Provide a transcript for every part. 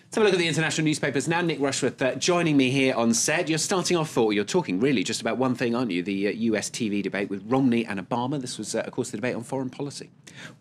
Let's have a look at the international newspapers now. Nick Rushworth joining me here on set. You're starting off, or you're talking really just about one thing, aren't you? The US TV debate with Romney and Obama. This was, of course, the debate on foreign policy.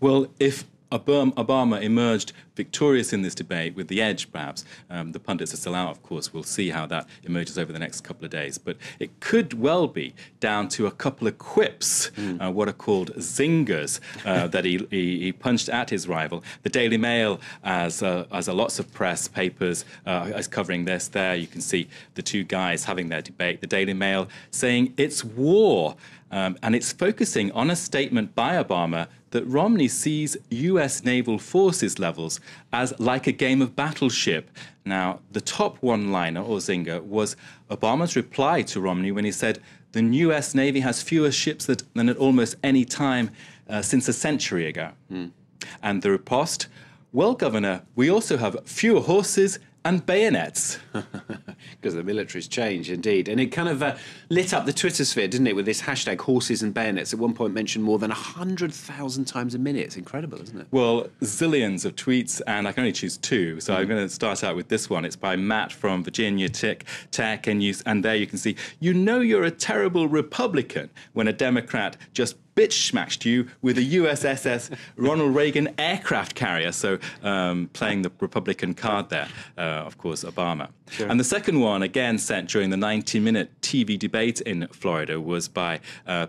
Well, if Obama emerged victorious in this debate, with the edge perhaps, the pundits are still out, of course. We'll see how that emerges over the next couple of days. But it could well be down to a couple of quips, what are called zingers, that he punched at his rival. The Daily Mail, as lots of press papers, is covering this there. You can see the two guys having their debate. The Daily Mail saying it's war. And it's focusing on a statement by Obama that Romney sees US naval forces levels as like a game of battleship. Now, the top one-liner, or zinger, was Obama's reply to Romney when he said the US Navy has fewer ships than at almost any time since a century ago. And the riposte, well, Governor, we also have fewer horses and bayonets. Because the military's changed, indeed. And it kind of lit up the Twitter sphere, didn't it, with this hashtag horses and bayonets. At one point mentioned more than 100,000 times a minute. It's incredible, isn't it? Well, zillions of tweets, and I can only choose two. So I'm going to start out with this one. It's by Matt from Virginia Tech, and there you can see, you know you're a terrible Republican when a Democrat just bitch-smashed you with a USS Ronald Reagan aircraft carrier. So playing the Republican card there, of course, Obama. Sure. And the second one, again sent during the 90-minute TV debate in Florida, was by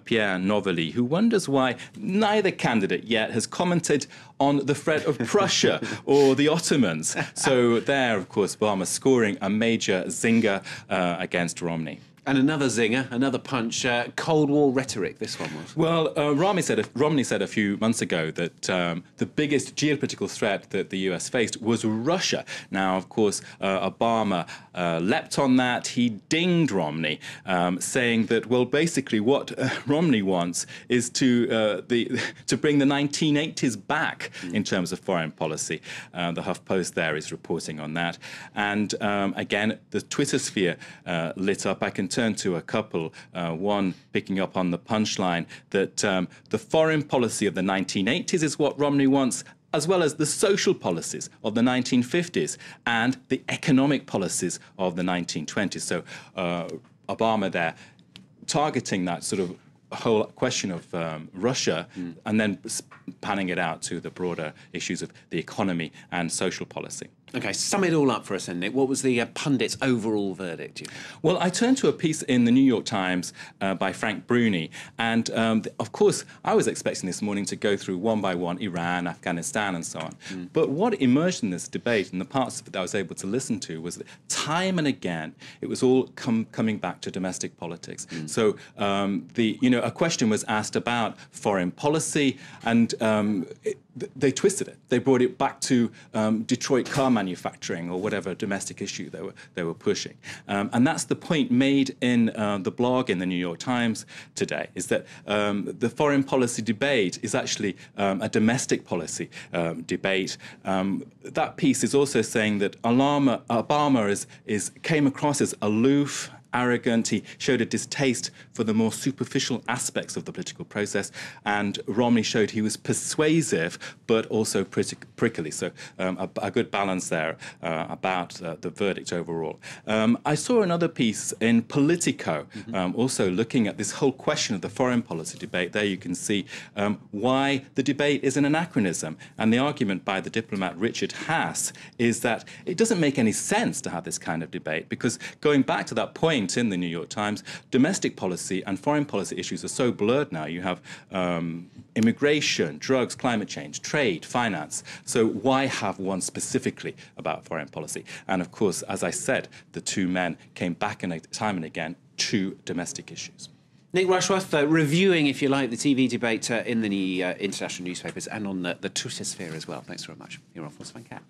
Pierre Novelli, who wonders why neither candidate yet has commented on the threat of Prussia or the Ottomans. So there, of course, Obama scoring a major zinger against Romney. And another zinger, another punch, Cold War rhetoric, this one was. Well, Romney said a few months ago that the biggest geopolitical threat that the US faced was Russia. Now, of course, Obama leapt on that. He dinged Romney, saying that, well, basically what Romney wants is to bring the 1980s back in terms of foreign policy. The HuffPost there is reporting on that. And again, the Twitter sphere lit up. I can turn to a couple, one picking up on the punchline that the foreign policy of the 1980s is what Romney wants, as well as the social policies of the 1950s and the economic policies of the 1920s. So Obama there targeting that sort of whole question of Russia and then panning it out to the broader issues of the economy and social policy. OK, sum it all up for us then, Nick. What was the pundit's overall verdict? Well, I turned to a piece in the New York Times by Frank Bruni. And, of course, I was expecting this morning to go through one by one Iran, Afghanistan and so on. But what emerged in this debate, and the parts of it that I was able to listen to, was that time and again it was all coming back to domestic politics. So, a question was asked about foreign policy, and they twisted it. They brought it back to Detroit car manufacturing or whatever domestic issue they were pushing. And that's the point made in the blog in the New York Times today, is that the foreign policy debate is actually a domestic policy debate. That piece is also saying that Obama came across as aloof, arrogant. He showed a distaste for the more superficial aspects of the political process, and Romney showed he was persuasive but also prickly. So a good balance there about the verdict overall. I saw another piece in Politico, also looking at this whole question of the foreign policy debate. There you can see why the debate is an anachronism, and the argument by the diplomat Richard Haas is that it doesn't make any sense to have this kind of debate, because going back to that point in the New York Times, domestic policy and foreign policy issues are so blurred now. You have immigration, drugs, climate change, trade, finance. So why have one specifically about foreign policy? And of course, as I said, the two men came back time and again to domestic issues. Nick Rushworth, reviewing, if you like, the TV debate in the international newspapers and on the Twitter sphere as well. Thanks very much. You're on Force Fan Cat.